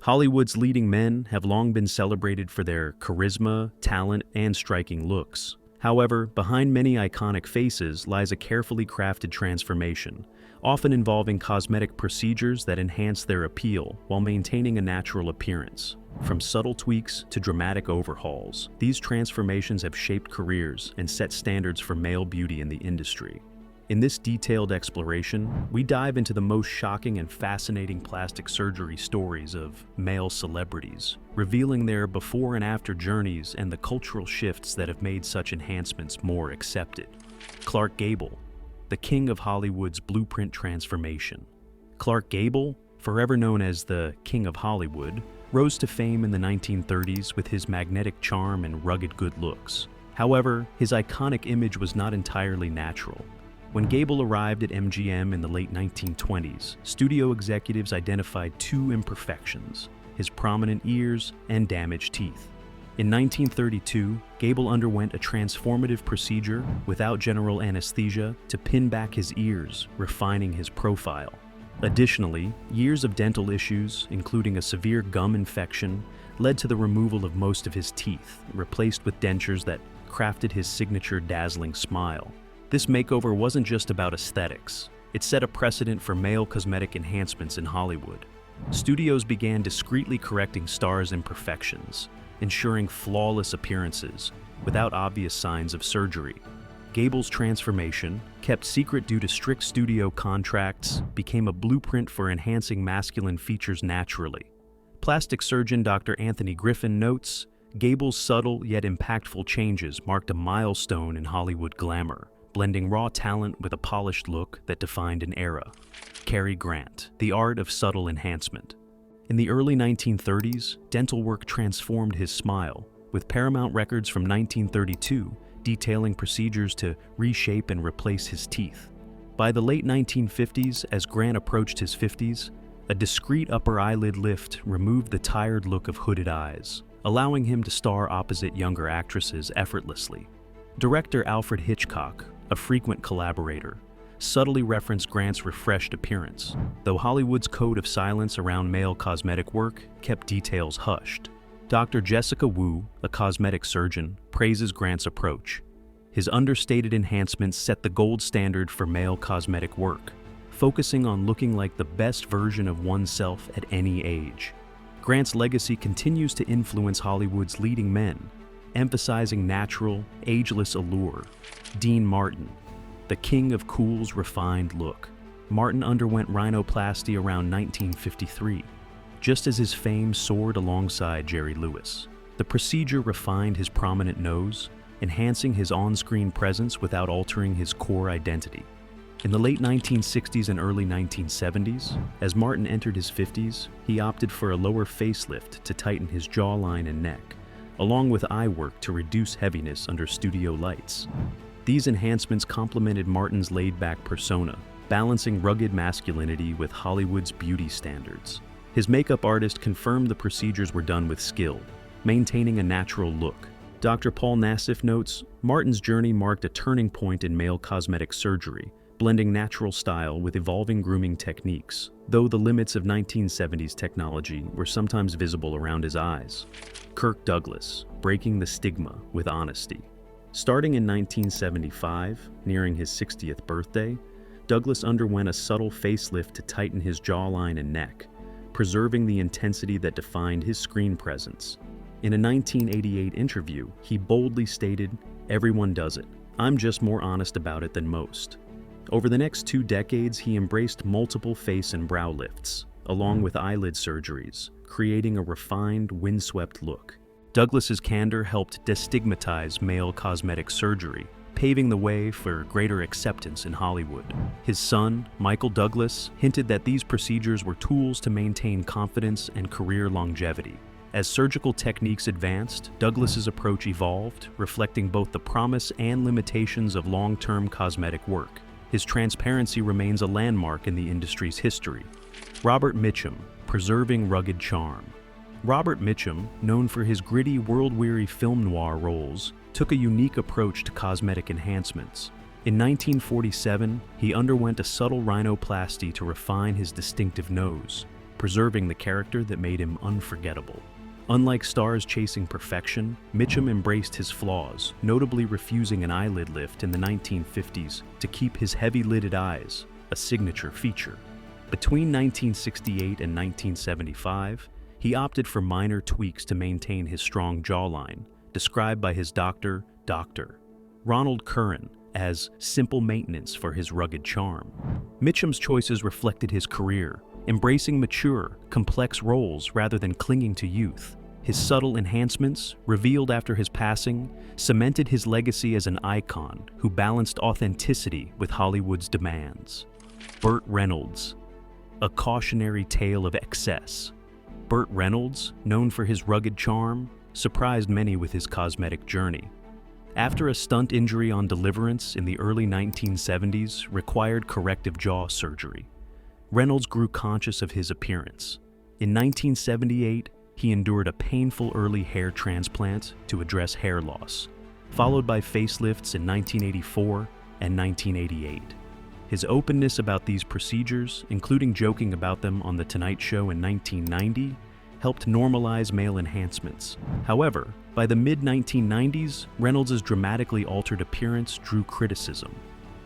Hollywood's leading men have long been celebrated for their charisma, talent, and striking looks. However, behind many iconic faces lies a carefully crafted transformation, often involving cosmetic procedures that enhance their appeal while maintaining a natural appearance. From subtle tweaks to dramatic overhauls, these transformations have shaped careers and set standards for male beauty in the industry. In this detailed exploration, we dive into the most shocking and fascinating plastic surgery stories of male celebrities, revealing their before and after journeys and the cultural shifts that have made such enhancements more accepted. Clark Gable, the king of Hollywood's blueprint transformation. Clark Gable, forever known as the King of Hollywood, rose to fame in the 1930s with his magnetic charm and rugged good looks. However, his iconic image was not entirely natural. When Gable arrived at MGM in the late 1920s, studio executives identified two imperfections: his prominent ears and damaged teeth. In 1932, Gable underwent a transformative procedure without general anesthesia to pin back his ears, refining his profile. Additionally, years of dental issues, including a severe gum infection, led to the removal of most of his teeth, replaced with dentures that crafted his signature dazzling smile. This makeover wasn't just about aesthetics. It set a precedent for male cosmetic enhancements in Hollywood. Studios began discreetly correcting stars' imperfections, ensuring flawless appearances without obvious signs of surgery. Gable's transformation, kept secret due to strict studio contracts, became a blueprint for enhancing masculine features naturally. Plastic surgeon Dr. Anthony Griffin notes, Gable's subtle yet impactful changes marked a milestone in Hollywood glamour, blending raw talent with a polished look that defined an era. Carrie Grant, the art of subtle enhancement. In the early 1930s, dental work transformed his smile, with Paramount records from 1932 detailing procedures to reshape and replace his teeth. By the late 1950s, as Grant approached his 50s, a discreet upper eyelid lift removed the tired look of hooded eyes, allowing him to star opposite younger actresses effortlessly. Director Alfred Hitchcock, a frequent collaborator, subtly referenced Grant's refreshed appearance, though Hollywood's code of silence around male cosmetic work kept details hushed. Dr. Jessica Wu, a cosmetic surgeon, praises Grant's approach. His understated enhancements set the gold standard for male cosmetic work, focusing on looking like the best version of oneself at any age. Grant's legacy continues to influence Hollywood's leading men, emphasizing natural, ageless allure. Dean Martin, the king of cool's refined look. Martin underwent rhinoplasty around 1953, just as his fame soared alongside Jerry Lewis. The procedure refined his prominent nose, enhancing his on-screen presence without altering his core identity. In the late 1960s and early 1970s, as Martin entered his 50s, he opted for a lower facelift to tighten his jawline and neck, along with eye work to reduce heaviness under studio lights. These enhancements complemented Martin's laid-back persona, balancing rugged masculinity with Hollywood's beauty standards. His makeup artist confirmed the procedures were done with skill, maintaining a natural look. Dr. Paul Nassif notes, Martin's journey marked a turning point in male cosmetic surgery, blending natural style with evolving grooming techniques, though the limits of 1970s technology were sometimes visible around his eyes. Kirk Douglas, breaking the stigma with honesty. Starting in 1975, nearing his 60th birthday, Douglas underwent a subtle facelift to tighten his jawline and neck, preserving the intensity that defined his screen presence. In a 1988 interview, he boldly stated, "Everyone does it. I'm just more honest about it than most." Over the next 2 decades, he embraced multiple face and brow lifts, along with eyelid surgeries, creating a refined, windswept look. Douglas's candor helped destigmatize male cosmetic surgery, paving the way for greater acceptance in Hollywood. His son, Michael Douglas, hinted that these procedures were tools to maintain confidence and career longevity. As surgical techniques advanced, Douglas's approach evolved, reflecting both the promise and limitations of long-term cosmetic work. His transparency remains a landmark in the industry's history. Robert Mitchum, preserving rugged charm. Robert Mitchum, known for his gritty, world-weary film noir roles, took a unique approach to cosmetic enhancements. In 1947, he underwent a subtle rhinoplasty to refine his distinctive nose. preserving the character that made him unforgettable. Unlike stars chasing perfection, Mitchum embraced his flaws, notably refusing an eyelid lift in the 1950s to keep his heavy-lidded eyes, a signature feature. Between 1968 and 1975, he opted for minor tweaks to maintain his strong jawline, described by his doctor, Dr. Ronald Curran, as simple maintenance for his rugged charm. Mitchum's choices reflected his career, embracing mature, complex roles rather than clinging to youth. His subtle enhancements, revealed after his passing, cemented his legacy as an icon who balanced authenticity with Hollywood's demands. Bert Reynolds, a cautionary tale of excess. Bert Reynolds, known for his rugged charm, surprised many with his cosmetic journey. After a stunt injury on Deliverance in the early 1970s required corrective jaw surgery, Reynolds grew conscious of his appearance. In 1978, he endured a painful early hair transplant to address hair loss, followed by facelifts in 1984 and 1988. His openness about these procedures, including joking about them on The Tonight Show in 1990, helped normalize male enhancements. However, by the mid-1990s, Reynolds' dramatically altered appearance drew criticism.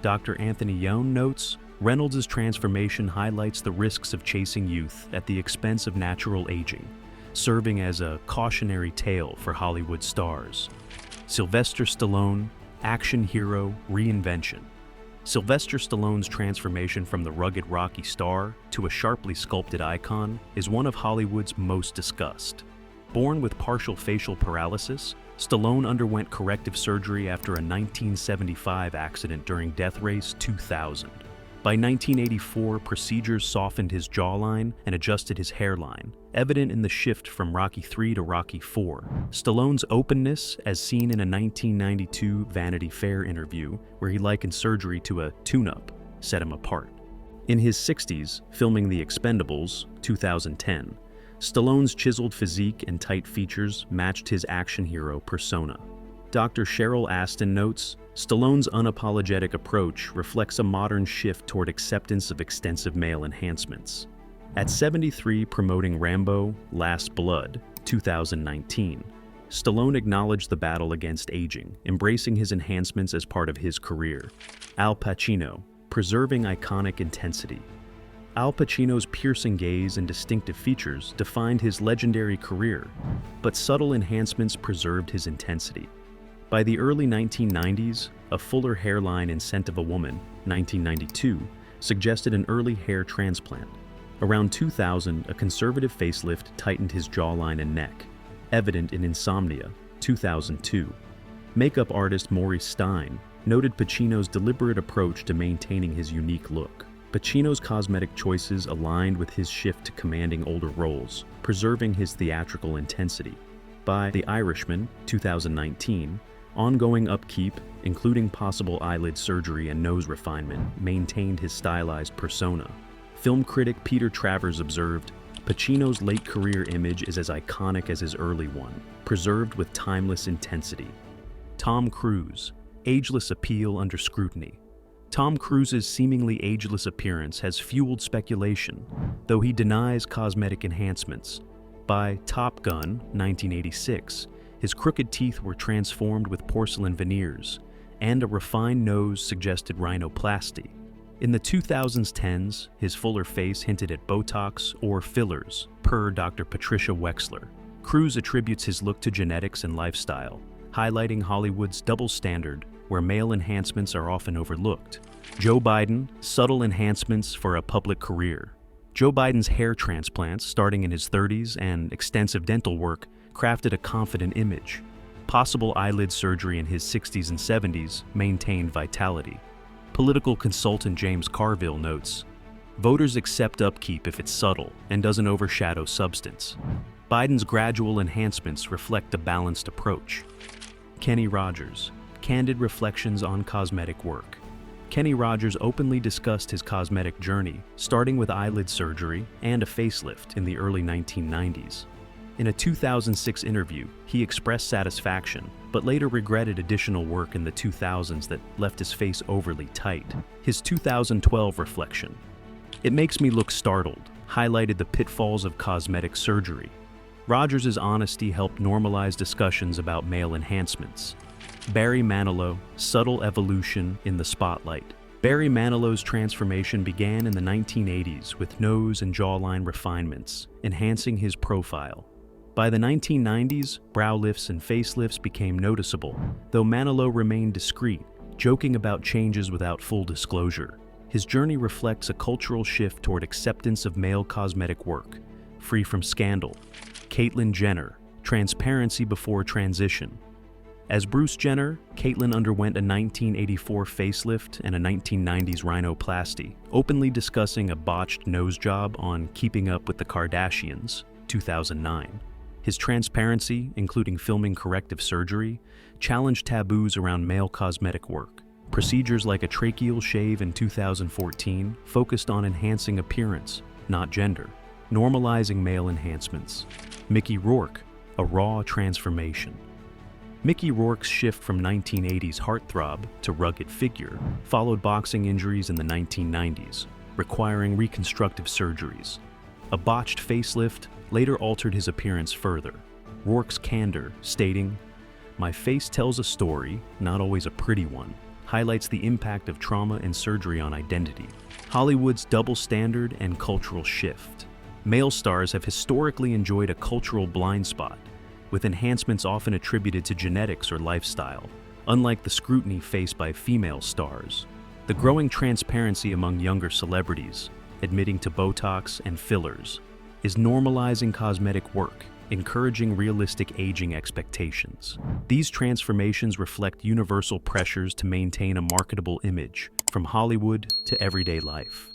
Dr. Anthony Young notes, Reynolds' transformation highlights the risks of chasing youth at the expense of natural aging, serving as a cautionary tale for Hollywood stars. Sylvester Stallone, action hero reinvention. Sylvester Stallone's transformation from the rugged Rocky star to a sharply sculpted icon is one of Hollywood's most discussed. Born with partial facial paralysis, Stallone underwent corrective surgery after a 1975 accident during Death Race 2000. By 1984, procedures softened his jawline and adjusted his hairline, evident in the shift from Rocky III to Rocky IV. Stallone's openness, as seen in a 1992 Vanity Fair interview where he likened surgery to a tune-up, set him apart. In his 60s, filming The Expendables, 2010, Stallone's chiseled physique and tight features matched his action hero persona. Dr. Cheryl Aston notes, Stallone's unapologetic approach reflects a modern shift toward acceptance of extensive male enhancements. At 73, promoting Rambo: Last Blood, 2019, Stallone acknowledged the battle against aging, embracing his enhancements as part of his career. Al Pacino, preserving iconic intensity. Al Pacino's piercing gaze and distinctive features defined his legendary career, but subtle enhancements preserved his intensity. By the early 1990s, A Fuller Hairline in Scent of a Woman, 1992, suggested an early hair transplant. Around 2000, a conservative facelift tightened his jawline and neck, evident in Insomnia, 2002. Makeup artist Maurice Stein noted Pacino's deliberate approach to maintaining his unique look. Pacino's cosmetic choices aligned with his shift to commanding older roles, preserving his theatrical intensity. By The Irishman, 2019, ongoing upkeep, including possible eyelid surgery and nose refinement, maintained his stylized persona. Film critic Peter Travers observed, Pacino's late career image is as iconic as his early one, preserved with timeless intensity. Tom Cruise, ageless appeal under scrutiny. Tom Cruise's seemingly ageless appearance has fueled speculation, though he denies cosmetic enhancements. By Top Gun, 1986, his crooked teeth were transformed with porcelain veneers, and a refined nose suggested rhinoplasty. In the 2010s, his fuller face hinted at Botox or fillers, per Dr. Patricia Wexler. Cruz attributes his look to genetics and lifestyle, highlighting Hollywood's double standard where male enhancements are often overlooked. Joe Biden, subtle enhancements for a public career. Joe Biden's hair transplants, starting in his 30s, and extensive dental work crafted a confident image. Possible eyelid surgery in his 60s and 70s maintained vitality. Political consultant James Carville notes, voters accept upkeep if it's subtle and doesn't overshadow substance. Biden's gradual enhancements reflect a balanced approach. Kenny Rogers, candid reflections on cosmetic work. Kenny Rogers openly discussed his cosmetic journey, starting with eyelid surgery and a facelift in the early 1990s. In a 2006 interview, he expressed satisfaction, but later regretted additional work in the 2000s that left his face overly tight. His 2012 reflection, it makes me look startled, highlighted the pitfalls of cosmetic surgery. Rogers' honesty helped normalize discussions about male enhancements. Barry Manilow, subtle evolution in the spotlight. Barry Manilow's transformation began in the 1980s with nose and jawline refinements, enhancing his profile. By the 1990s, brow lifts and facelifts became noticeable, though Manalo remained discreet, joking about changes without full disclosure. His journey reflects a cultural shift toward acceptance of male cosmetic work, free from scandal. Cait Jenner, transparency before transition. As Bruce Jenner, Caitlyn underwent a 1984 facelift and a 1990s rhinoplasty, openly discussing a botched nose job on Keeping Up with the Kardashians, 2009. His transparency, including filming corrective surgery, challenged taboos around male cosmetic work. Procedures like a tracheal shave in 2014 focused on enhancing appearance, not gender, normalizing male enhancements. Mickey Rourke, a raw transformation. Mickey Rourke's shift from 1980s heartthrob to rugged figure followed boxing injuries in the 1990s, requiring reconstructive surgeries. A botched facelift later altered his appearance further. Rourke's candor, stating, "My face tells a story, not always a pretty one," highlights the impact of trauma and surgery on identity. Hollywood's double standard and cultural shift. Male stars have historically enjoyed a cultural blind spot, with enhancements often attributed to genetics or lifestyle, unlike the scrutiny faced by female stars. The growing transparency among younger celebrities, admitting to Botox and fillers, is normalizing cosmetic work, encouraging realistic aging expectations. These transformations reflect universal pressures to maintain a marketable image, from Hollywood to everyday life.